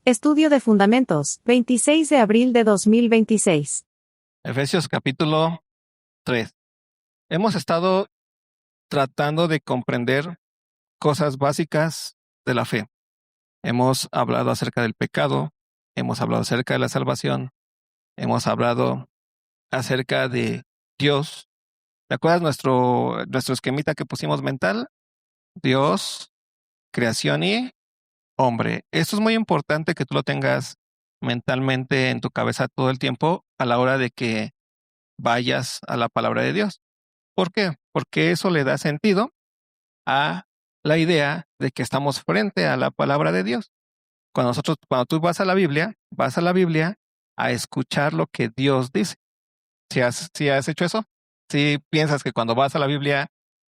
Estudio de Fundamentos, 26 de abril de 2026. Efesios capítulo 3. Hemos estado tratando de comprender cosas básicas de la fe. Hemos hablado acerca del pecado, hemos hablado acerca de la salvación, hemos hablado acerca de Dios. ¿Te acuerdas nuestro esquemita que pusimos mental? Dios, creación y hombre. Esto es muy importante que tú lo tengas mentalmente en tu cabeza todo el tiempo a la hora de que vayas a la palabra de Dios. ¿Por qué? Porque eso le da sentido a la idea de que estamos frente a la palabra de Dios. Cuando tú vas a la Biblia a escuchar lo que Dios dice. Si has hecho eso? Si piensas que cuando vas a la Biblia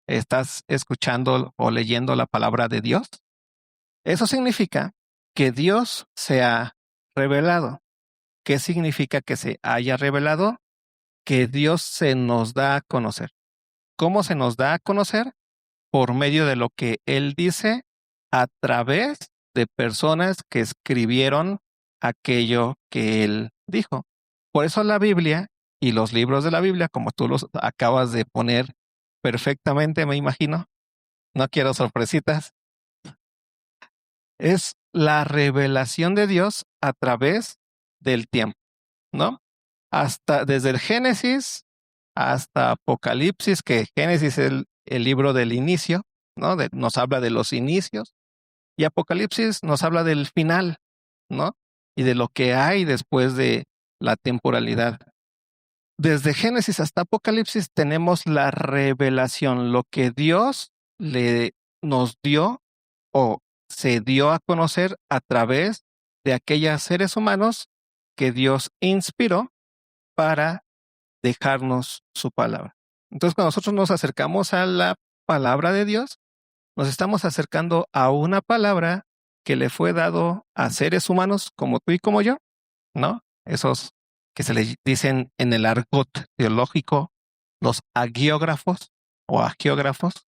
estás escuchando o leyendo la palabra de Dios, eso significa que Dios se ha revelado. ¿Qué significa que se haya revelado? Que Dios se nos da a conocer. ¿Cómo se nos da a conocer? Por medio de lo que Él dice a través de personas que escribieron aquello que Él dijo. Por eso la Biblia y los libros de la Biblia, como tú los acabas de poner perfectamente, me imagino, no quiero sorpresitas, es la revelación de Dios a través del tiempo, ¿no? Hasta desde el Génesis hasta Apocalipsis, que Génesis es el libro del inicio, ¿no? Nos habla de los inicios, y Apocalipsis nos habla del final, ¿no? Y de lo que hay después de la temporalidad. Desde Génesis hasta Apocalipsis tenemos la revelación, lo que Dios nos dio o se dio a conocer a través de aquellos seres humanos que Dios inspiró para dejarnos su palabra. Entonces, cuando nosotros nos acercamos a la palabra de Dios, nos estamos acercando a una palabra que le fue dado a seres humanos como tú y como yo, ¿no? Esos que se le dicen en el argot teológico los agiógrafos o agiógrafos,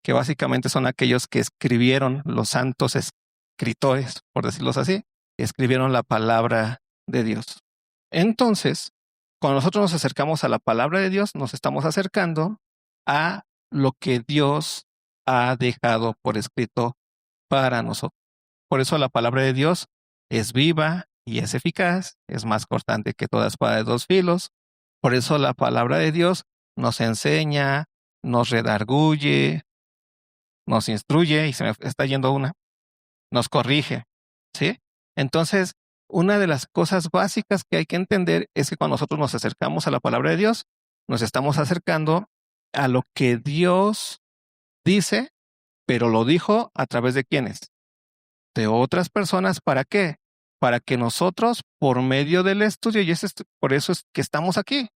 que básicamente son aquellos que escribieron, los santos escritores, por decirlo así, escribieron la palabra de Dios. Entonces, cuando nosotros nos acercamos a la palabra de Dios, nos estamos acercando a lo que Dios ha dejado por escrito para nosotros. Por eso la palabra de Dios es viva y es eficaz, es más cortante que toda espada de dos filos. Por eso la palabra de Dios nos enseña, nos redarguye, nos instruye, y se me está yendo una, nos corrige, ¿sí? Entonces, una de las cosas básicas que hay que entender es que cuando nosotros nos acercamos a la palabra de Dios, nos estamos acercando a lo que Dios dice, pero lo dijo a través de quiénes? De otras personas. ¿Para qué? Para que nosotros, por medio del estudio, y por eso es que estamos aquí,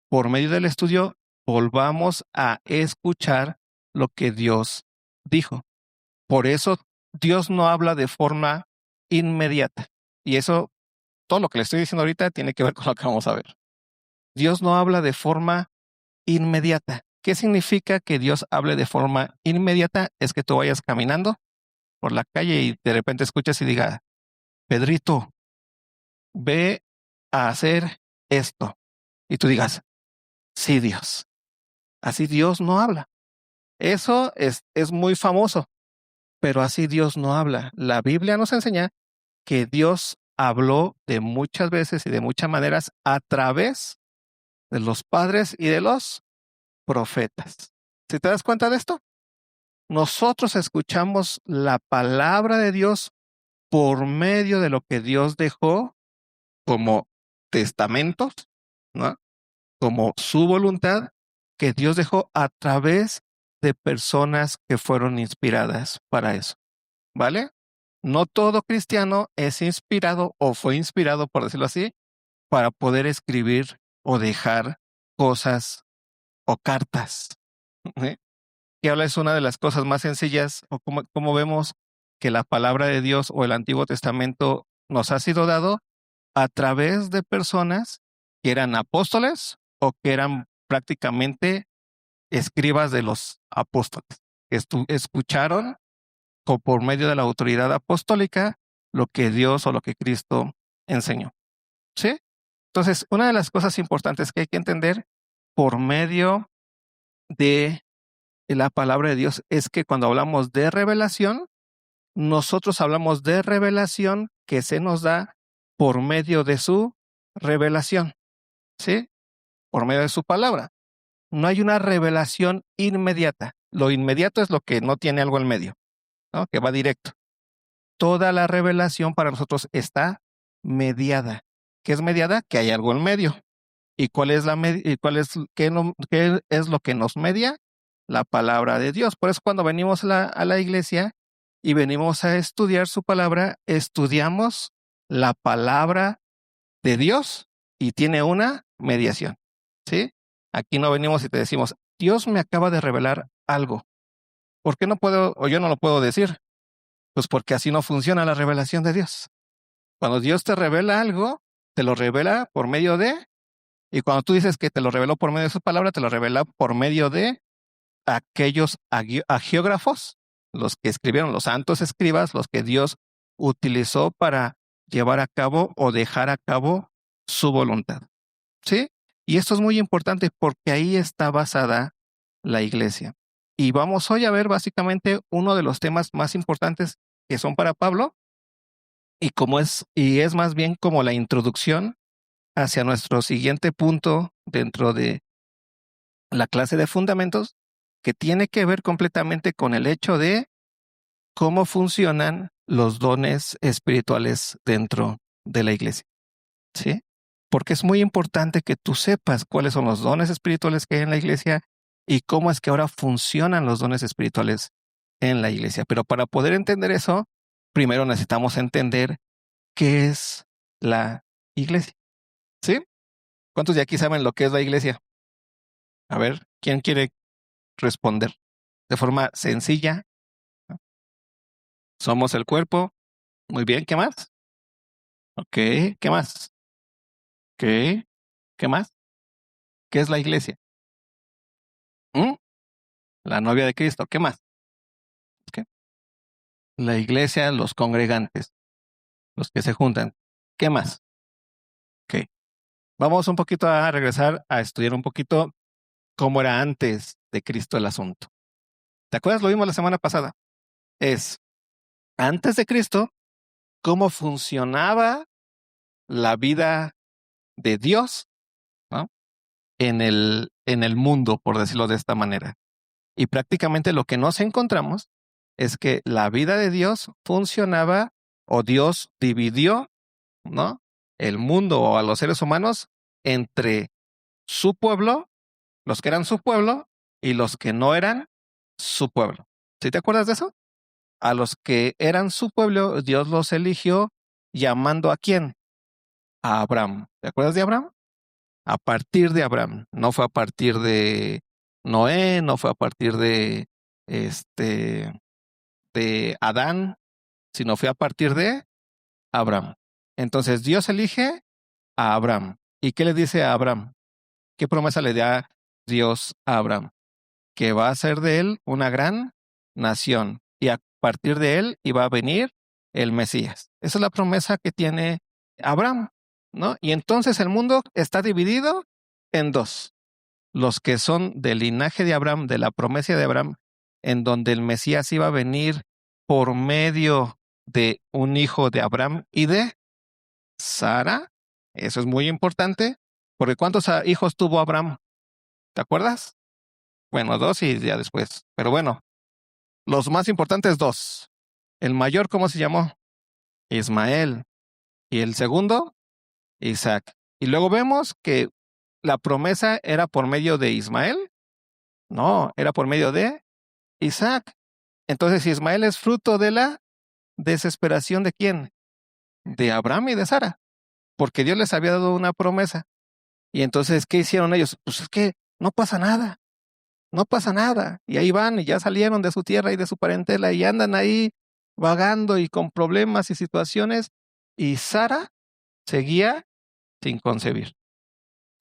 por medio del estudio, volvamos a escuchar lo que Dios dijo. Por eso Dios no habla de forma inmediata. Y eso, todo lo que le estoy diciendo ahorita tiene que ver con lo que vamos a ver. Dios no habla de forma inmediata. ¿Qué significa que Dios hable de forma inmediata? Es que tú vayas caminando por la calle y de repente escuchas y diga, Pedrito, ve a hacer esto. Y tú digas, sí, Dios. Así Dios no habla. Eso es muy famoso, pero así Dios no habla. La Biblia nos enseña que Dios habló de muchas veces y de muchas maneras a través de los padres y de los profetas. ¿Si te das cuenta de esto? Nosotros escuchamos la palabra de Dios por medio de lo que Dios dejó como testamentos, ¿no? Como su voluntad que Dios dejó a través de personas que fueron inspiradas para eso, ¿vale? No todo cristiano es inspirado o fue inspirado, por decirlo así, para poder escribir o dejar cosas o cartas. ¿Eh? Que habla es una de las cosas más sencillas, o como vemos que la palabra de Dios o el Antiguo Testamento nos ha sido dado a través de personas que eran apóstoles o que eran prácticamente escribas de los apóstoles, que escucharon por medio de la autoridad apostólica lo que Dios o lo que Cristo enseñó. ¿Sí? Entonces, una de las cosas importantes que hay que entender por medio de la palabra de Dios es que cuando hablamos de revelación, nosotros hablamos de revelación que se nos da por medio de su revelación, ¿sí? Por medio de su palabra. No hay una revelación inmediata. Lo inmediato es lo que no tiene algo en medio, ¿no? Que va directo. Toda la revelación para nosotros está mediada. ¿Qué es mediada? Que hay algo en medio. ¿Y cuál es qué es lo que nos media? La palabra de Dios. Por eso cuando venimos a la iglesia y venimos a estudiar su palabra, estudiamos la palabra de Dios y tiene una mediación, ¿sí? Aquí no venimos y te decimos, Dios me acaba de revelar algo. ¿Por qué no puedo, o yo no lo puedo decir? Pues porque así no funciona la revelación de Dios. Cuando Dios te revela algo, te lo revela por medio de, y cuando tú dices que te lo reveló por medio de su palabra, te lo revela por medio de aquellos agiógrafos, los que escribieron, los santos escribas, los que Dios utilizó para llevar a cabo o dejar a cabo su voluntad. ¿Sí? Y esto es muy importante porque ahí está basada la iglesia. Y vamos hoy a ver básicamente uno de los temas más importantes que son para Pablo y es más bien como la introducción hacia nuestro siguiente punto dentro de la clase de fundamentos, que tiene que ver completamente con el hecho de cómo funcionan los dones espirituales dentro de la iglesia. ¿Sí? Porque es muy importante que tú sepas cuáles son los dones espirituales que hay en la iglesia y cómo es que ahora funcionan los dones espirituales en la iglesia. Pero para poder entender eso, primero necesitamos entender qué es la iglesia. ¿Sí? ¿Cuántos de aquí saben lo que es la iglesia? A ver, ¿quién quiere responder de forma sencilla? Somos el cuerpo. Muy bien, ¿qué más? Ok, ¿qué más? Ok, ¿qué más? ¿Qué es la iglesia? ¿Mm? La novia de Cristo, ¿qué más? ¿Qué? La iglesia, los congregantes, los que se juntan. ¿Qué más? Ok. Vamos un poquito a regresar a estudiar un poquito cómo era antes de Cristo el asunto. ¿Te acuerdas? Lo vimos la semana pasada. Es antes de Cristo, cómo funcionaba la vida de Dios, ¿no? en el mundo, por decirlo de esta manera. Y prácticamente lo que nos encontramos es que la vida de Dios funcionaba o Dios dividió, ¿no? El mundo o a los seres humanos entre su pueblo, los que eran su pueblo y los que no eran su pueblo. ¿Sí te acuerdas de eso? A los que eran su pueblo, Dios los eligió llamando ¿a quién? A Abraham. ¿Te acuerdas de Abraham? A partir de Abraham. No fue a partir de Noé, no fue a partir de Adán, sino fue a partir de Abraham. Entonces Dios elige a Abraham. ¿Y qué le dice a Abraham? ¿Qué promesa le da Dios a Abraham? Que va a ser de él una gran nación y a partir de él iba a venir el Mesías. Esa es la promesa que tiene Abraham, ¿no? Y entonces el mundo está dividido en dos. Los que son del linaje de Abraham, de la promesa de Abraham, en donde el Mesías iba a venir por medio de un hijo de Abraham y de Sara. Eso es muy importante, porque ¿cuántos hijos tuvo Abraham? ¿Te acuerdas? Bueno, dos y ya después. Pero bueno, los más importantes dos. El mayor, ¿cómo se llamó? Ismael. Y el segundo, Isaac. Y luego vemos que la promesa era por medio de Ismael. No, era por medio de Isaac. Entonces Ismael es fruto de la desesperación de quién? De Abraham y de Sara. Porque Dios les había dado una promesa. Y entonces, ¿qué hicieron ellos? Pues es que no pasa nada. No pasa nada. Y ahí van y ya salieron de su tierra y de su parentela y andan ahí vagando y con problemas y situaciones. Y Sara seguía sin concebir.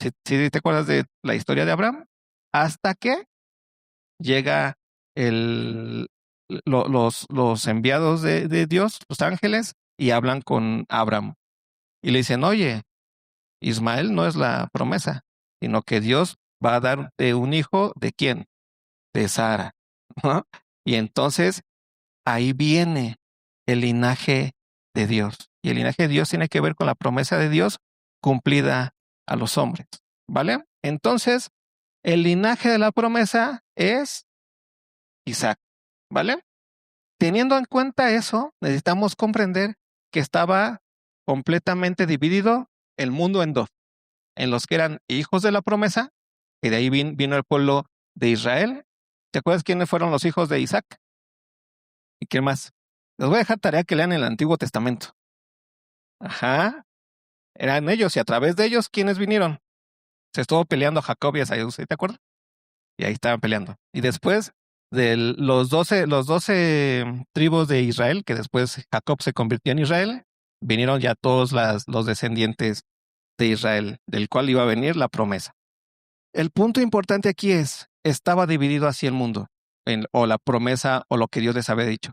¿Sí te acuerdas de la historia de Abraham? Hasta que llega los enviados de Dios, los ángeles, y hablan con Abraham. Y le dicen, oye, Ismael no es la promesa, sino que Dios va a darte un hijo, ¿de quién? De Sara, ¿no? Y entonces ahí viene el linaje de Dios. Y el linaje de Dios tiene que ver con la promesa de Dios cumplida a los hombres, ¿vale? Entonces, el linaje de la promesa es Isaac, ¿vale? Teniendo en cuenta eso, necesitamos comprender que estaba completamente dividido el mundo en dos, en los que eran hijos de la promesa, y de ahí vino el pueblo de Israel. ¿Te acuerdas quiénes fueron los hijos de Isaac? ¿Y quién más? Les voy a dejar tarea que lean el Antiguo Testamento. Ajá, eran ellos, y a través de ellos, ¿quiénes vinieron? Se estuvo peleando Jacob y Esaú, ¿sí te acuerdas? Y ahí estaban peleando. Y después de los 12 tribus de Israel, que después Jacob se convirtió en Israel, vinieron ya todos los descendientes de Israel, del cual iba a venir la promesa. El punto importante aquí estaba dividido así el mundo, o la promesa o lo que Dios les había dicho.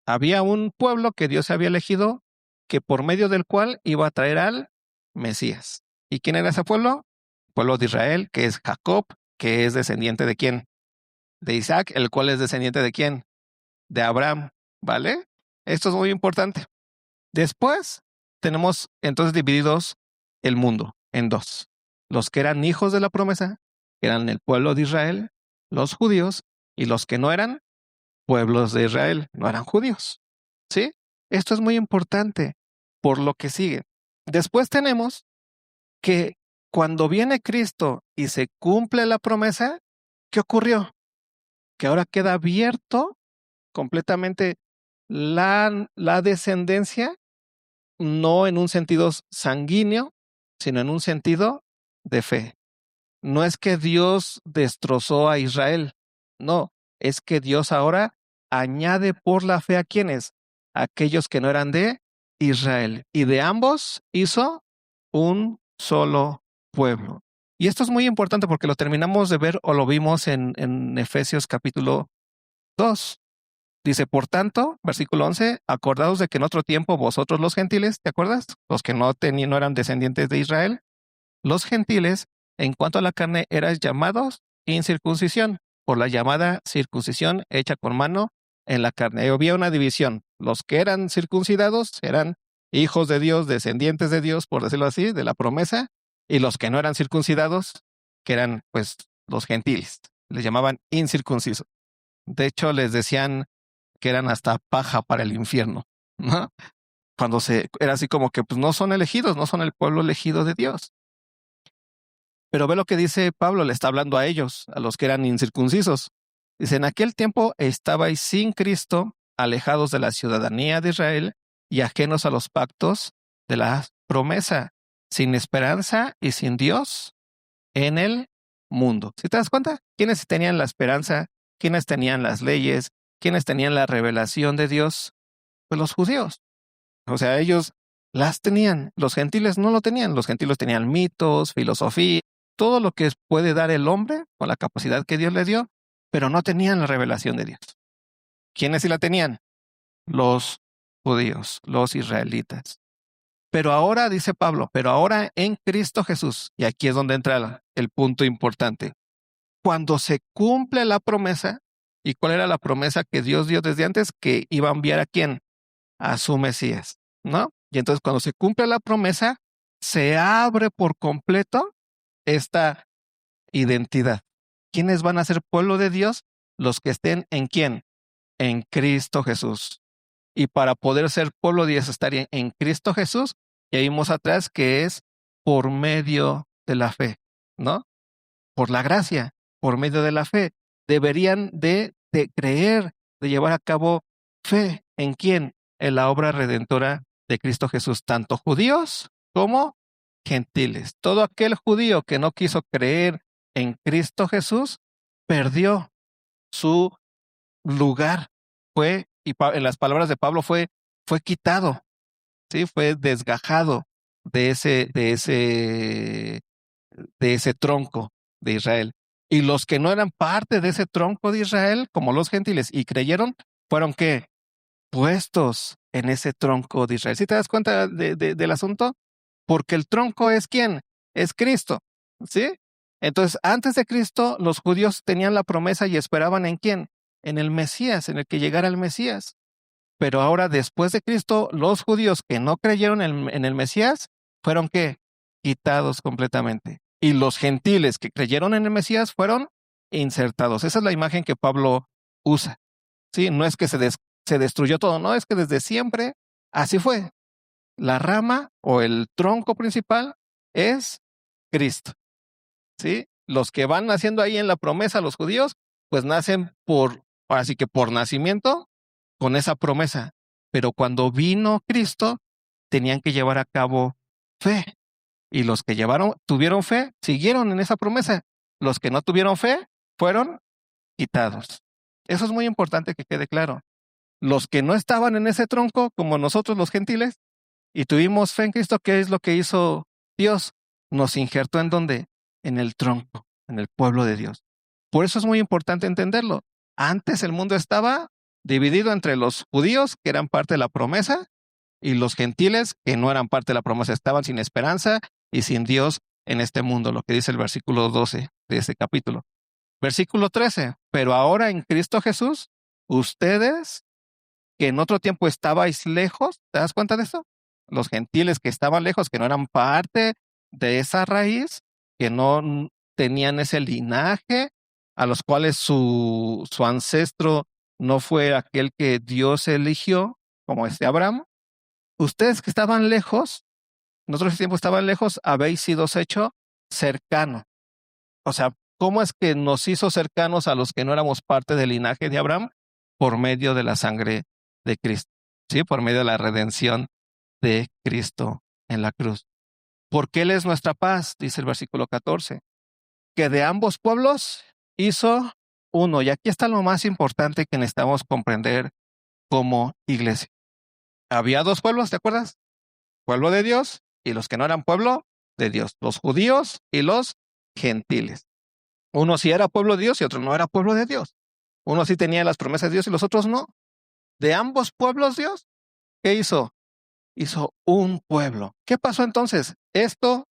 Había un pueblo que Dios había elegido, que por medio del cual iba a traer al Mesías. ¿Y quién era ese pueblo? El pueblo de Israel, que es Jacob, que es descendiente de quién? De Isaac, el cual es descendiente de quién? De Abraham, ¿vale? Esto es muy importante. Después tenemos entonces divididos el mundo en dos. Los que eran hijos de la promesa, que eran el pueblo de Israel, los judíos, y los que no eran pueblos de Israel, no eran judíos. ¿Sí? Esto es muy importante por lo que sigue. Después tenemos que cuando viene Cristo y se cumple la promesa, ¿qué ocurrió? Que ahora queda abierto completamente la descendencia, no en un sentido sanguíneo, sino en un sentido de fe. No es que Dios destrozó a Israel, no, es que Dios ahora añade por la fe a quienes, aquellos que no eran de Israel, y de ambos hizo un solo pueblo. Y esto es muy importante porque lo terminamos de ver o lo vimos en Efesios capítulo 2. Dice, por tanto, versículo 11, acordaos de que en otro tiempo vosotros los gentiles, ¿te acuerdas? Los que no eran descendientes de Israel, los gentiles, en cuanto a la carne, eran llamados incircuncisión, por la llamada circuncisión hecha con mano en la carne. Ahí había una división. Los que eran circuncidados eran hijos de Dios, descendientes de Dios, por decirlo así, de la promesa, y los que no eran circuncidados, que eran pues los gentiles, les llamaban incircuncisos. De hecho, les decían que eran hasta paja para el infierno, ¿no? Cuando era así como que pues no son elegidos, no son el pueblo elegido de Dios. Pero ve lo que dice Pablo, le está hablando a ellos, a los que eran incircuncisos. Dice, en aquel tiempo estabais sin Cristo, alejados de la ciudadanía de Israel y ajenos a los pactos de la promesa, sin esperanza y sin Dios en el mundo. ¿Sí te das cuenta? ¿Quiénes tenían la esperanza? ¿Quiénes tenían las leyes? ¿Quiénes tenían la revelación de Dios? Pues los judíos. O sea, ellos las tenían. Los gentiles no lo tenían. Los gentiles tenían mitos, filosofía, todo lo que puede dar el hombre con la capacidad que Dios le dio, pero no tenían la revelación de Dios. ¿Quiénes sí la tenían? Los judíos, los israelitas. Pero ahora, dice Pablo, pero ahora en Cristo Jesús, y aquí es donde entra el punto importante, cuando se cumple la promesa, ¿y cuál era la promesa que Dios dio desde antes? Que iba a enviar a quién? A su Mesías, ¿no? Y entonces cuando se cumple la promesa, se abre por completo esta identidad. ¿Quiénes van a ser pueblo de Dios? Los que estén en quién? En Cristo Jesús. Y para poder ser pueblo de Dios, estaría en Cristo Jesús, ya vimos atrás que es por medio de la fe, ¿no? Por la gracia, por medio de la fe. Deberían de creer, de llevar a cabo fe. ¿En quién? En la obra redentora de Cristo Jesús, tanto judíos como gentiles. Todo aquel judío que no quiso creer en Cristo Jesús, perdió su lugar. Y en las palabras de Pablo, fue quitado, ¿sí? Fue desgajado de ese tronco de Israel. Y los que no eran parte de ese tronco de Israel, como los gentiles, y creyeron, fueron ¿qué? Puestos en ese tronco de Israel. ¿Sí te das cuenta del asunto? Porque el tronco es ¿quién? Es Cristo, ¿sí? Entonces, antes de Cristo, los judíos tenían la promesa y esperaban ¿en quién? En el Mesías, en el que llegara el Mesías. Pero ahora, después de Cristo, los judíos que no creyeron en el Mesías, fueron ¿qué? Quitados completamente. Y los gentiles que creyeron en el Mesías fueron insertados. Esa es la imagen que Pablo usa. ¿Sí? No es que se destruyó todo, no, es que desde siempre así fue. La rama o el tronco principal es Cristo. ¿Sí? Los que van naciendo ahí en la promesa, los judíos, pues nacen así que por nacimiento, con esa promesa. Pero cuando vino Cristo, tenían que llevar a cabo fe. Y los que tuvieron fe, siguieron en esa promesa. Los que no tuvieron fe, fueron quitados. Eso es muy importante que quede claro. Los que no estaban en ese tronco, como nosotros los gentiles, y tuvimos fe en Cristo, ¿qué es lo que hizo Dios? Nos injertó ¿en dónde? En el tronco, en el pueblo de Dios. Por eso es muy importante entenderlo. Antes el mundo estaba dividido entre los judíos, que eran parte de la promesa, y los gentiles, que no eran parte de la promesa, estaban sin esperanza y sin Dios en este mundo, lo que dice el versículo 12 de este capítulo. Versículo 13, pero ahora en Cristo Jesús, ustedes que en otro tiempo estabais lejos, ¿te das cuenta de eso? Los gentiles que estaban lejos, que no eran parte de esa raíz, que no tenían ese linaje, a los cuales su ancestro no fue aquel que Dios eligió, como Abraham. Ustedes que estaban lejos, en otro tiempo estaban lejos, habéis sido hecho cercano. O sea, ¿cómo es que nos hizo cercanos a los que no éramos parte del linaje de Abraham? Por medio de la sangre de Cristo, ¿sí? Por medio de la redención de Cristo en la cruz. Porque Él es nuestra paz, dice el versículo 14, que de ambos pueblos hizo uno. Y aquí está lo más importante que necesitamos comprender como iglesia. Había dos pueblos, ¿te acuerdas? Pueblo de Dios y los que no eran pueblo de Dios, los judíos y los gentiles. Uno sí era pueblo de Dios y otro no era pueblo de Dios. Uno sí tenía las promesas de Dios y los otros no. De ambos pueblos Dios, ¿qué hizo? Hizo un pueblo. ¿Qué pasó entonces? Esto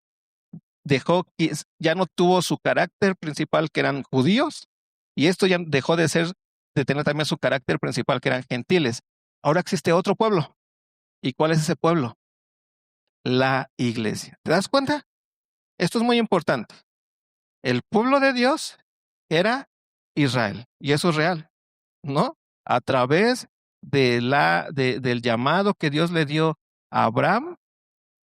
ya no tuvo su carácter principal, que eran judíos, y esto ya dejó de tener también su carácter principal, que eran gentiles. Ahora existe otro pueblo. ¿Y cuál es ese pueblo? La iglesia. ¿Te das cuenta? Esto es muy importante. El pueblo de Dios era Israel, y eso es real, ¿no? A través del llamado que Dios le dio a Abraham,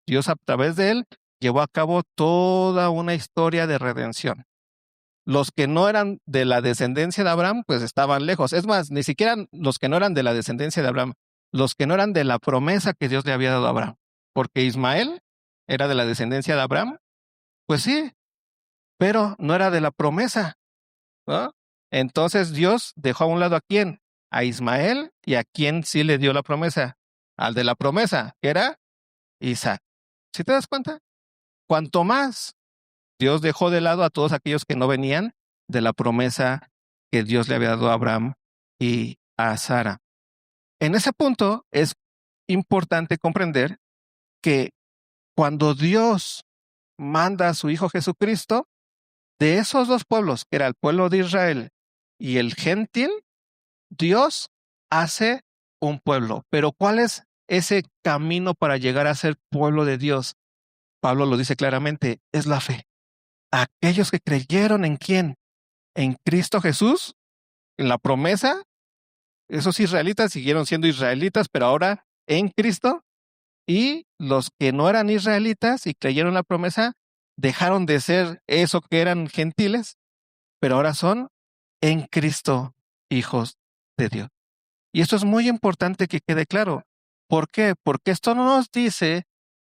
Dios a través de él llevó a cabo toda una historia de redención. Los que no eran de la descendencia de Abraham, pues estaban lejos. Es más, ni siquiera los que no eran de la descendencia de Abraham, los que no eran de la promesa que Dios le había dado a Abraham. Porque Ismael era de la descendencia de Abraham, pues sí, pero no era de la promesa, ¿no? Entonces Dios dejó a un lado ¿a quién? A Ismael, y a quién sí le dio la promesa. Al de la promesa, que era Isaac. ¿Sí te das cuenta? Cuanto más Dios dejó de lado a todos aquellos que no venían de la promesa que Dios le había dado a Abraham y a Sara. En ese punto es importante comprender que cuando Dios manda a su Hijo Jesucristo, de esos dos pueblos, que era el pueblo de Israel y el gentil, Dios hace un pueblo. Pero ¿cuál es ese camino para llegar a ser pueblo de Dios? Pablo lo dice claramente, es la fe. Aquellos que creyeron ¿en quién? En Cristo Jesús, en la promesa. Esos israelitas siguieron siendo israelitas, pero ahora en Cristo. Y los que no eran israelitas y creyeron la promesa, dejaron de ser eso que eran gentiles, pero ahora son en Cristo hijos de Dios. Y esto es muy importante que quede claro. ¿Por qué? Porque esto no nos dice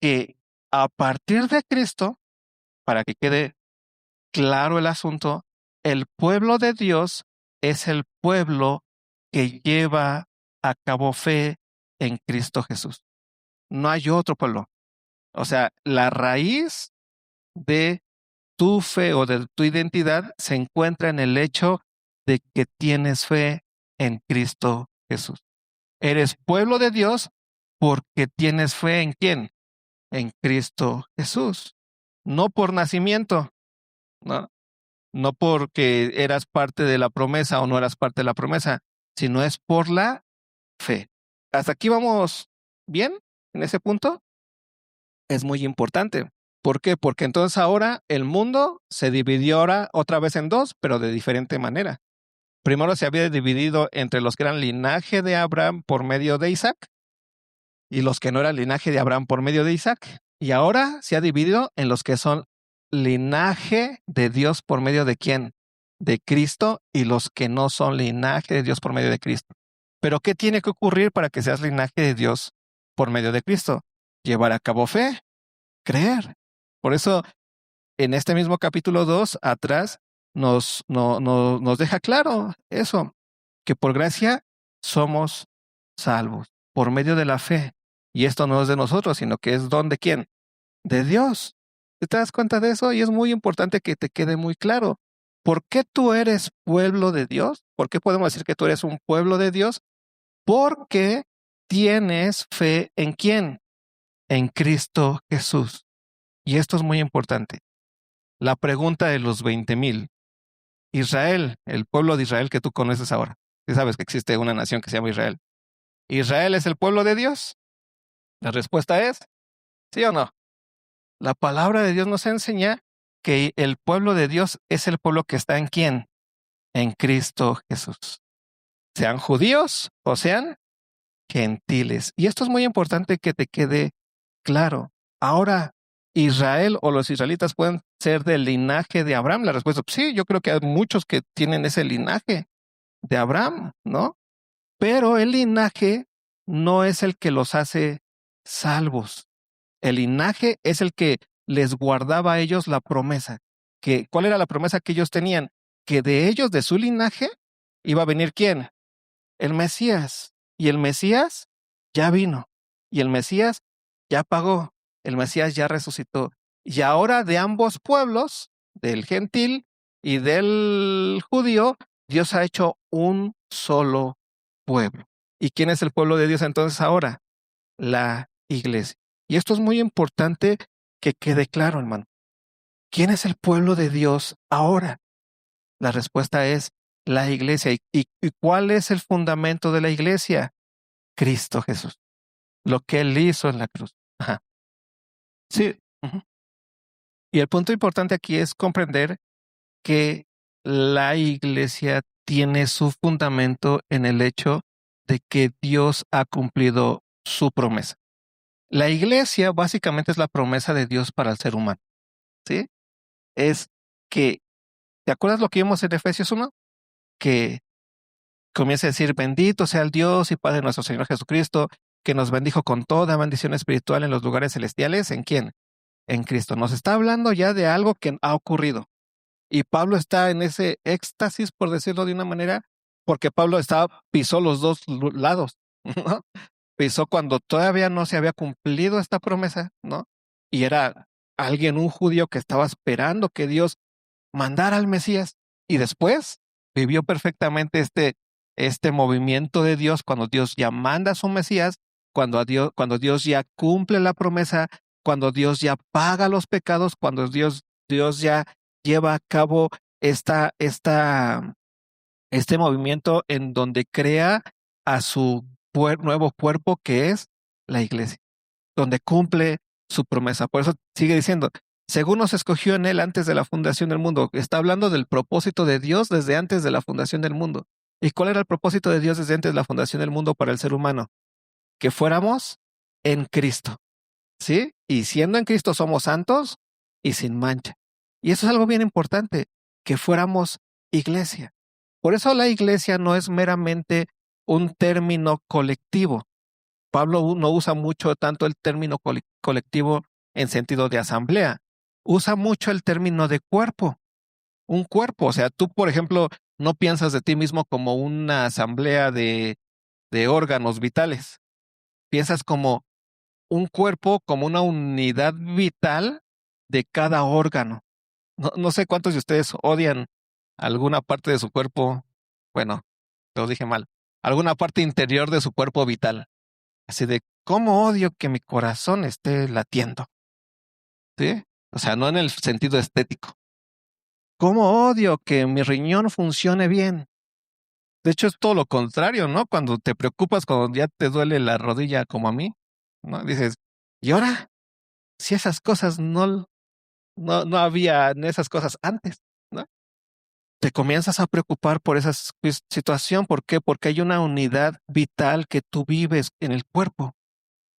que a partir de Cristo, para que quede claro el asunto, el pueblo de Dios es el pueblo que lleva a cabo fe en Cristo Jesús. No hay otro pueblo. O sea, la raíz de tu fe o de tu identidad se encuentra en el hecho de que tienes fe en Cristo Jesús. Eres pueblo de Dios porque tienes fe ¿en quién? En Cristo Jesús. No por nacimiento, ¿no? No porque eras parte de la promesa o no eras parte de la promesa, sino es por la fe. ¿Hasta aquí vamos bien en ese punto? Es muy importante. ¿Por qué? Porque entonces ahora el mundo se dividió ahora otra vez en dos, pero de diferente manera. Primero se había dividido entre los que eran linaje de Abraham por medio de Isaac y los que no eran linaje de Abraham por medio de Isaac. Y ahora se ha dividido en los que son linaje de Dios por medio de quién? De Cristo, y los que no son linaje de Dios por medio de Cristo. Pero ¿qué tiene que ocurrir para que seas linaje de Dios por medio de Cristo? Llevar a cabo fe, creer. Por eso, en este mismo capítulo 2, atrás, nos deja claro eso, que por gracia somos salvos, por medio de la fe. Y esto no es de nosotros, sino que es don de quién? De Dios. ¿Te das cuenta de eso? Y es muy importante que te quede muy claro. ¿Por qué tú eres pueblo de Dios? ¿Por qué podemos decir que tú eres un pueblo de Dios? Porque tienes fe ¿en quién? En Cristo Jesús. Y esto es muy importante. La pregunta de los 20,000. Israel, el pueblo de Israel que tú conoces ahora. Tú sabes que existe una nación que se llama Israel. ¿Israel es el pueblo de Dios? La respuesta es ¿sí o no? La palabra de Dios nos enseña que el pueblo de Dios es el pueblo que está ¿en quién? En Cristo Jesús. Sean judíos o sean gentiles. Y esto es muy importante que te quede claro. Ahora, ¿Israel o los israelitas pueden ser del linaje de Abraham? La respuesta es sí, yo creo que hay muchos que tienen ese linaje de Abraham, ¿no? Pero el linaje no es el que los hace salvos. El linaje es el que les guardaba a ellos la promesa. ¿Cuál era la promesa que ellos tenían? Que de ellos, de su linaje, iba a venir ¿quién? El Mesías. Y el Mesías ya vino. Y el Mesías ya pagó. El Mesías ya resucitó. Y ahora de ambos pueblos, del gentil y del judío, Dios ha hecho un solo pueblo. ¿Y quién es el pueblo de Dios entonces ahora? La iglesia. Y esto es muy importante que quede claro, hermano. ¿Quién es el pueblo de Dios ahora? La respuesta es la iglesia. ¿Y cuál es el fundamento de la iglesia? Cristo Jesús. Lo que Él hizo en la cruz. Ajá. Sí. Uh-huh. Y el punto importante aquí es comprender que la iglesia tiene su fundamento en el hecho de que Dios ha cumplido su promesa. La iglesia básicamente es la promesa de Dios para el ser humano. ¿Sí? Es que, ¿te acuerdas lo que vimos en Efesios 1? Que comienza a decir, bendito sea el Dios y Padre de nuestro Señor Jesucristo, que nos bendijo con toda bendición espiritual en los lugares celestiales. ¿En quién? En Cristo. Nos está hablando ya de algo que ha ocurrido. Y Pablo está en ese éxtasis, por decirlo de una manera, porque Pablo pisó los dos lados, ¿no? Pisó cuando todavía no se había cumplido esta promesa, ¿no? Y era alguien, un judío que estaba esperando que Dios mandara al Mesías. Y después vivió perfectamente este movimiento de Dios cuando Dios ya manda a su Mesías, cuando Dios ya cumple la promesa, cuando Dios ya paga los pecados, cuando Dios ya lleva a cabo este movimiento en donde crea a su nuevo cuerpo que es la iglesia, donde cumple su promesa. Por eso sigue diciendo, según nos escogió en él antes de la fundación del mundo. Está hablando del propósito de Dios desde antes de la fundación del mundo. ¿Y cuál era el propósito de Dios desde antes de la fundación del mundo para el ser humano? Que fuéramos en Cristo, ¿sí? Y siendo en Cristo somos santos y sin mancha. Y eso es algo bien importante, que fuéramos iglesia. Por eso la iglesia no es meramente un término colectivo. Pablo no usa mucho tanto el término colectivo en sentido de asamblea. Usa mucho el término de cuerpo. Un cuerpo, o sea, tú, por ejemplo, no piensas de ti mismo como una asamblea de órganos vitales. Piensas como un cuerpo, como una unidad vital de cada órgano. No sé cuántos de ustedes odian alguna parte de su cuerpo, bueno, lo dije mal, alguna parte interior de su cuerpo vital. Así de, ¿cómo odio que mi corazón esté latiendo? ¿Sí? O sea, no en el sentido estético. ¿Cómo odio que mi riñón funcione bien? De hecho, es todo lo contrario, ¿no? Cuando te preocupas, cuando ya te duele la rodilla como a mí, ¿no? Dices, ¿y ahora? Si esas cosas no había esas cosas antes, ¿no? Te comienzas a preocupar por esa situación. ¿Por qué? Porque hay una unidad vital que tú vives en el cuerpo.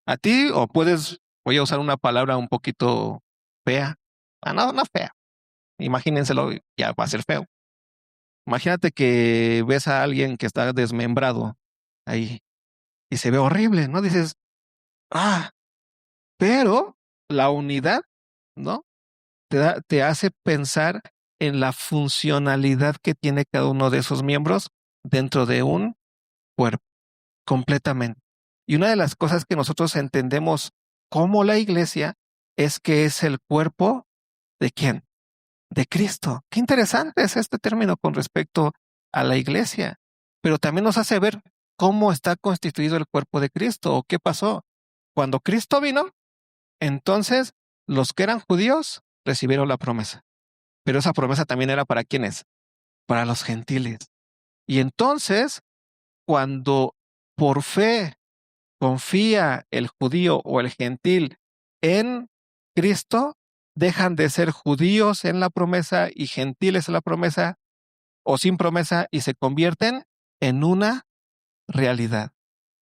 A ti, o voy a usar una palabra un poquito fea. No fea. Imagínenselo, ya va a ser feo. Imagínate que ves a alguien que está desmembrado ahí y se ve horrible, ¿no? Dices, ah, pero la unidad, ¿no? Te hace pensar en la funcionalidad que tiene cada uno de esos miembros dentro de un cuerpo, completamente. Y una de las cosas que nosotros entendemos como la iglesia es que es el cuerpo de ¿quién? De Cristo. Qué interesante es este término con respecto a la iglesia, pero también nos hace ver cómo está constituido el cuerpo de Cristo o qué pasó. Cuando Cristo vino, entonces los que eran judíos recibieron la promesa, pero esa promesa también era para ¿quiénes? Para los gentiles. Y entonces, cuando por fe confía el judío o el gentil en Cristo, dejan de ser judíos en la promesa y gentiles en la promesa o sin promesa y se convierten en una realidad.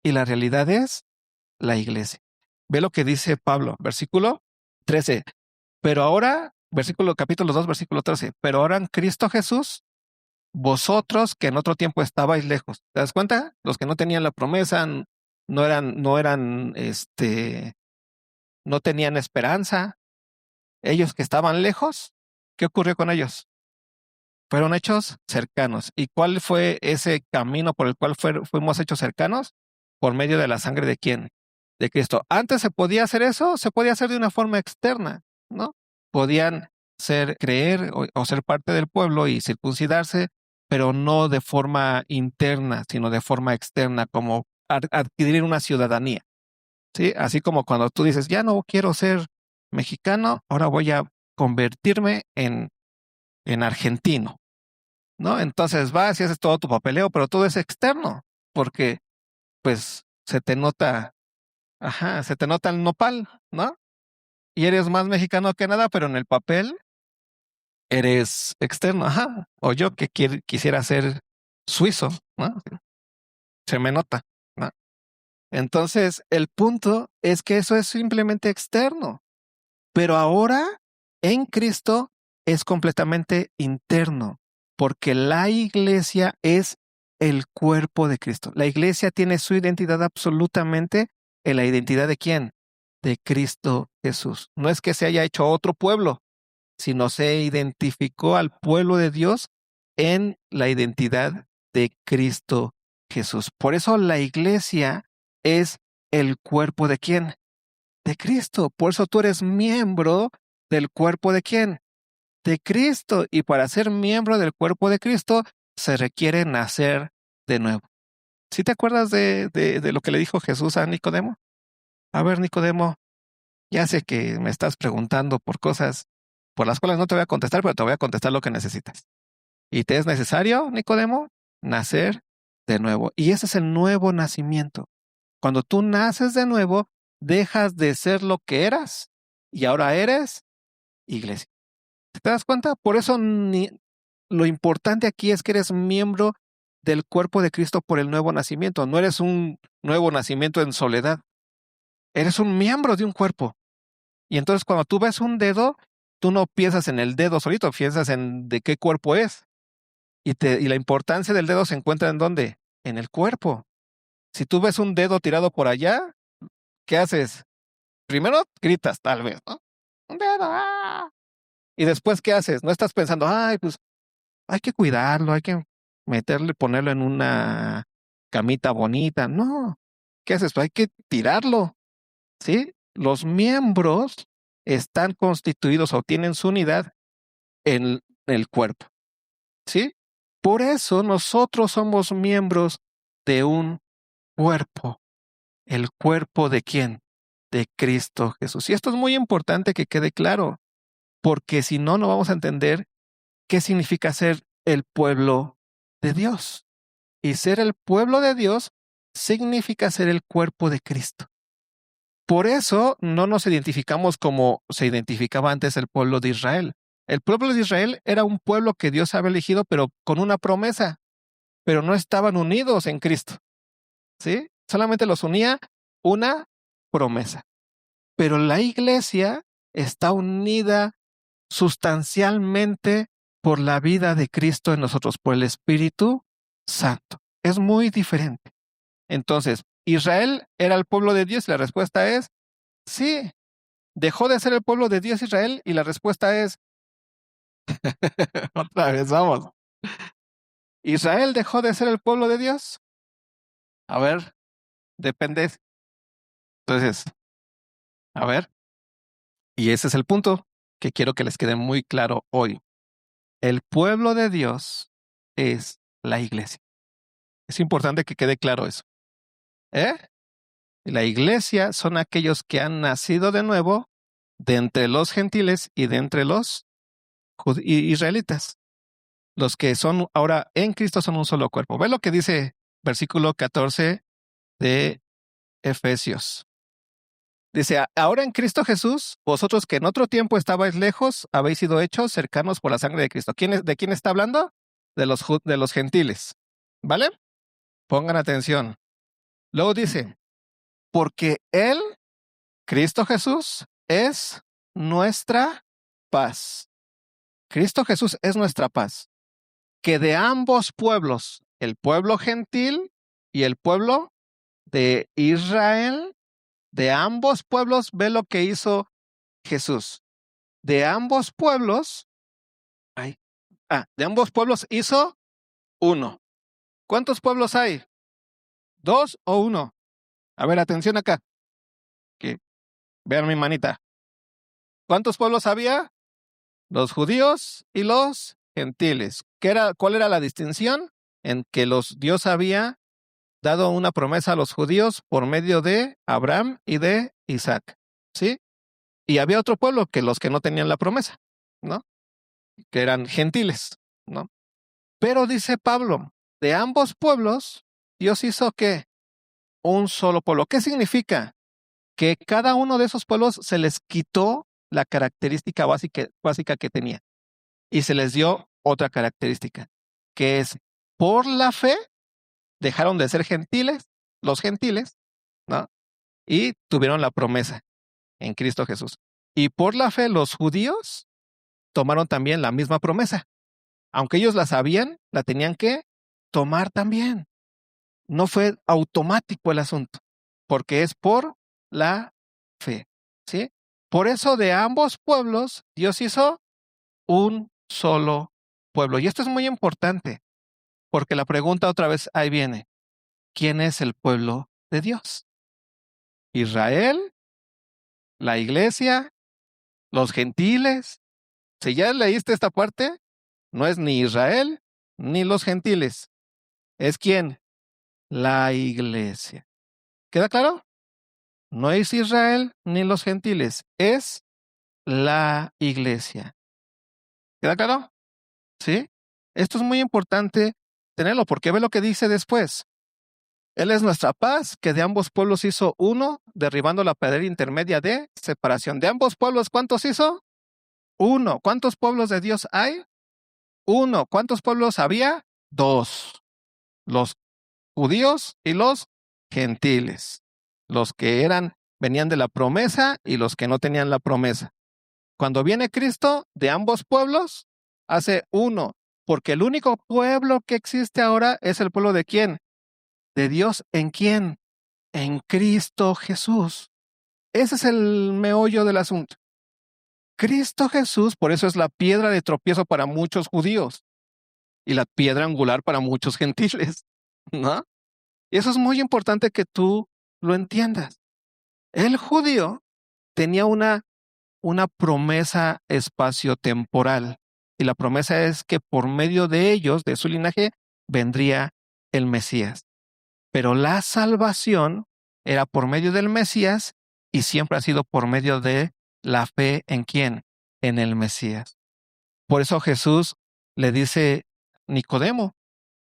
Y la realidad es la iglesia. Ve lo que dice Pablo, versículo 13. Pero ahora, capítulo 2, versículo 13. Pero ahora en Cristo Jesús, vosotros que en otro tiempo estabais lejos. ¿Te das cuenta? Los que no tenían la promesa, no tenían esperanza. Ellos que estaban lejos, ¿qué ocurrió con ellos? Fueron hechos cercanos. ¿Y cuál fue ese camino por el cual fuimos hechos cercanos? Por medio de la sangre de quién? De Cristo. Antes se podía hacer eso, se podía hacer de una forma externa, ¿no? Podían creer o ser parte del pueblo y circuncidarse, pero no de forma interna, sino de forma externa, como adquirir una ciudadanía, ¿sí? Así como cuando tú dices, ya no quiero ser mexicano, ahora voy a convertirme en argentino, ¿no? Entonces vas y haces todo tu papeleo, pero todo es externo, porque pues se te nota el nopal, ¿no? Y eres más mexicano que nada, pero en el papel eres externo, ajá. O yo que quisiera ser suizo, ¿no? Se me nota, ¿no? Entonces, el punto es que eso es simplemente externo, pero ahora en Cristo es completamente interno, porque la iglesia es el cuerpo de Cristo. La iglesia tiene su identidad absolutamente en la identidad de quién? De Cristo Jesús. No es que se haya hecho otro pueblo, sino se identificó al pueblo de Dios en la identidad de Cristo Jesús. Por eso la iglesia es el cuerpo de quién? De Cristo. Por eso tú eres miembro del cuerpo de quién? De Cristo. Y para ser miembro del cuerpo de Cristo se requiere nacer de nuevo. ¿Sí te acuerdas de lo que le dijo Jesús a Nicodemo? A ver, Nicodemo, ya sé que me estás preguntando por cosas por las cuales no te voy a contestar, pero te voy a contestar lo que necesitas. ¿Y te es necesario, Nicodemo? Nacer de nuevo. Y ese es el nuevo nacimiento. Cuando tú naces de nuevo, dejas de ser lo que eras y ahora eres iglesia. ¿Te das cuenta? Por eso lo importante aquí es que eres miembro del cuerpo de Cristo por el nuevo nacimiento. No eres un nuevo nacimiento en soledad. Eres un miembro de un cuerpo. Y entonces cuando tú ves un dedo, tú no piensas en el dedo solito, piensas en de qué cuerpo es. Y la importancia del dedo se encuentra en dónde? En el cuerpo. Si tú ves un dedo tirado por allá, ¿qué haces? Primero gritas, tal vez, ¿no? Un dedo, ¡ah! Y después, ¿qué haces? No estás pensando, ay, pues hay que cuidarlo, hay que ponerlo en una camita bonita. No. ¿Qué haces? Pues hay que tirarlo, ¿sí? Los miembros están constituidos o tienen su unidad en el cuerpo, ¿sí? Por eso nosotros somos miembros de un cuerpo. ¿El cuerpo de quién? De Cristo Jesús. Y esto es muy importante que quede claro, porque si no, no vamos a entender qué significa ser el pueblo de Dios. Y ser el pueblo de Dios significa ser el cuerpo de Cristo. Por eso no nos identificamos como se identificaba antes el pueblo de Israel. El pueblo de Israel era un pueblo que Dios había elegido, pero con una promesa, pero no estaban unidos en Cristo. ¿Sí? Solamente los unía una promesa. Pero la iglesia está unida sustancialmente por la vida de Cristo en nosotros, por el Espíritu Santo. Es muy diferente. Entonces, ¿Israel era el pueblo de Dios? Y la respuesta es sí. ¿Dejó de ser el pueblo de Dios Israel? Y la respuesta es otra vez, vamos. ¿Israel dejó de ser el pueblo de Dios? A ver, depende. Entonces, a ver, y ese es el punto que quiero que les quede muy claro hoy. El pueblo de Dios es la iglesia. Es importante que quede claro eso. La iglesia son aquellos que han nacido de nuevo de entre los gentiles y de entre los israelitas. Los que son ahora en Cristo son un solo cuerpo. Ve lo que dice versículo 14 de Efesios. Dice, ahora en Cristo Jesús, vosotros que en otro tiempo estabais lejos, habéis sido hechos cercanos por la sangre de Cristo. ¿De quién está hablando? De los gentiles. ¿Vale? Pongan atención. Luego dice, porque Él, Cristo Jesús, es nuestra paz. Cristo Jesús es nuestra paz. Que de ambos pueblos, el pueblo gentil y el pueblo de Israel, de ambos pueblos, ve lo que hizo Jesús. De ambos pueblos, de ambos pueblos hizo uno. ¿Cuántos pueblos hay? ¿Dos o uno? A ver, atención acá. Que vean mi manita. ¿Cuántos pueblos había? Los judíos y los gentiles. ¿Cuál era la distinción? En que Dios había dado una promesa a los judíos por medio de Abraham y de Isaac. ¿Sí? Y había otro pueblo que los que no tenían la promesa, ¿no? Que eran gentiles, ¿no? Pero dice Pablo, de ambos pueblos, Dios hizo ¿qué? Un solo pueblo. ¿Qué significa? Que cada uno de esos pueblos se les quitó la característica básica que tenía y se les dio otra característica, que es por la fe dejaron de ser gentiles, los gentiles, ¿no? Y tuvieron la promesa en Cristo Jesús. Y por la fe los judíos tomaron también la misma promesa. Aunque ellos la sabían, la tenían que tomar también. No fue automático el asunto, porque es por la fe, ¿sí? Por eso de ambos pueblos Dios hizo un solo pueblo. Y esto es muy importante, porque la pregunta otra vez ahí viene. ¿Quién es el pueblo de Dios? ¿Israel? ¿La iglesia? ¿Los gentiles? Si ya leíste esta parte, no es ni Israel ni los gentiles. ¿Es quién? La iglesia. ¿Queda claro? No es Israel ni los gentiles, es la iglesia. ¿Queda claro? ¿Sí? Esto es muy importante tenerlo, porque ve lo que dice después. Él es nuestra paz, que de ambos pueblos hizo uno, derribando la pared intermedia de separación. ¿De ambos pueblos cuántos hizo? Uno. ¿Cuántos pueblos de Dios hay? Uno. ¿Cuántos pueblos había? Dos. Los judíos y los gentiles. Los que venían de la promesa y los que no tenían la promesa. Cuando viene Cristo, de ambos pueblos, hace uno. Porque el único pueblo que existe ahora es el pueblo de ¿quién? De Dios. ¿En quién? En Cristo Jesús. Ese es el meollo del asunto. Cristo Jesús, por eso es la piedra de tropiezo para muchos judíos y la piedra angular para muchos gentiles, ¿no? Y eso es muy importante que tú lo entiendas. El judío tenía una promesa espaciotemporal y la promesa es que por medio de ellos, de su linaje, vendría el Mesías. Pero la salvación era por medio del Mesías y siempre ha sido por medio de la fe en quién, en el Mesías. Por eso Jesús le dice a Nicodemo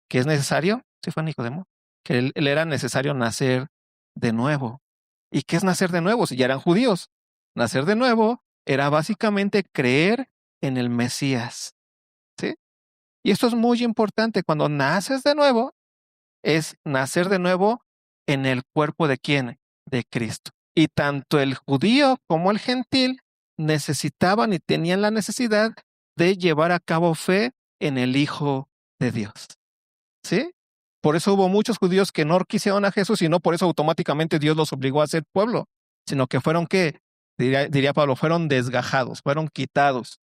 que es necesario, ¿sí fue Nicodemo? Que él era necesario nacer de nuevo. ¿Y qué es nacer de nuevo? Si ya eran judíos. Nacer de nuevo era básicamente creer en el Mesías, ¿sí? Y esto es muy importante. Cuando naces de nuevo, es nacer de nuevo en el cuerpo de quién, de Cristo. Y tanto el judío como el gentil necesitaban y tenían la necesidad de llevar a cabo fe en el Hijo de Dios, ¿sí? Por eso hubo muchos judíos que no quisieron a Jesús y no por eso automáticamente Dios los obligó a ser pueblo, sino que fueron, ¿qué? Diría Pablo, fueron desgajados, fueron quitados.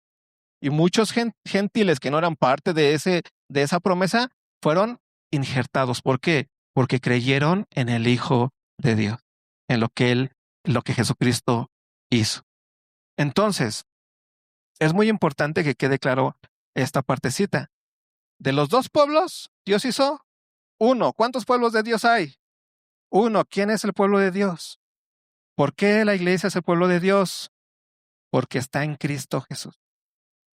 Y muchos gentiles que no eran parte de esa promesa fueron injertados. ¿Por qué? Porque creyeron en el Hijo de Dios, en lo que Jesucristo hizo. Entonces, es muy importante que quede claro esta partecita. De los dos pueblos, Dios hizo uno. ¿Cuántos pueblos de Dios hay? Uno. ¿Quién es el pueblo de Dios? ¿Por qué la iglesia es el pueblo de Dios? Porque está en Cristo Jesús.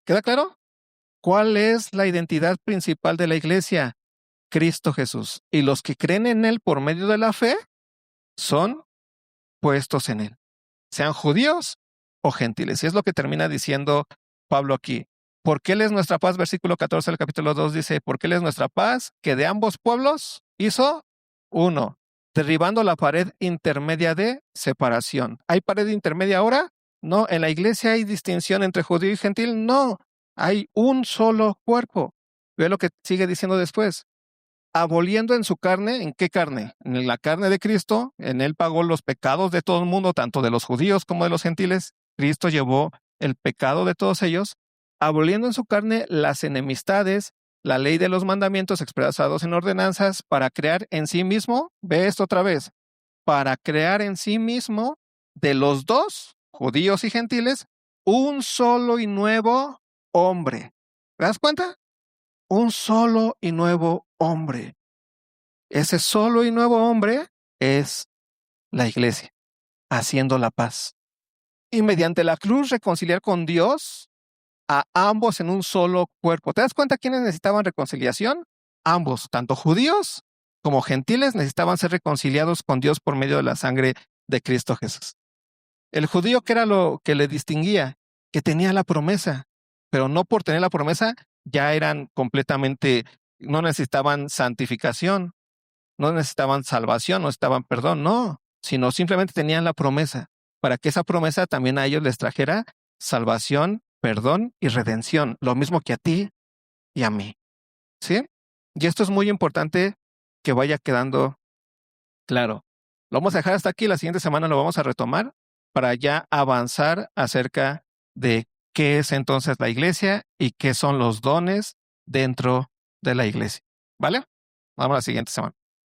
¿Queda claro? ¿Cuál es la identidad principal de la iglesia? Cristo Jesús. Y los que creen en Él por medio de la fe son puestos en Él, sean judíos o gentiles. Y es lo que termina diciendo Pablo aquí. Porque Él es nuestra paz, versículo 14 del capítulo 2 dice, porque Él es nuestra paz, que de ambos pueblos hizo uno, derribando la pared intermedia de separación. ¿Hay pared intermedia ahora? No, en la iglesia hay distinción entre judío y gentil. No, hay un solo cuerpo. Ve lo que sigue diciendo después. Aboliendo en su carne, ¿en qué carne? En la carne de Cristo, en Él pagó los pecados de todo el mundo, tanto de los judíos como de los gentiles. Cristo llevó el pecado de todos ellos, aboliendo en su carne las enemistades, la ley de los mandamientos expresados en ordenanzas, para crear en sí mismo, ve esto otra vez, para crear en sí mismo de los dos, judíos y gentiles, un solo y nuevo hombre. ¿Te das cuenta? Un solo y nuevo hombre. Ese solo y nuevo hombre es la iglesia, haciendo la paz. Y mediante la cruz reconciliar con Dios a ambos en un solo cuerpo. ¿Te das cuenta quiénes necesitaban reconciliación? Ambos, tanto judíos como gentiles, necesitaban ser reconciliados con Dios por medio de la sangre de Cristo Jesús. El judío, ¿qué era lo que le distinguía? Que tenía la promesa, pero no por tener la promesa ya eran completamente, no necesitaban santificación, no necesitaban salvación, no necesitaban perdón, no, sino simplemente tenían la promesa, para que esa promesa también a ellos les trajera salvación, perdón y redención, lo mismo que a ti y a mí, ¿sí? Y esto es muy importante que vaya quedando claro. Lo vamos a dejar hasta aquí, la siguiente semana lo vamos a retomar para ya avanzar acerca de qué es entonces la iglesia y qué son los dones dentro de la iglesia, ¿vale? Vamos a la siguiente semana.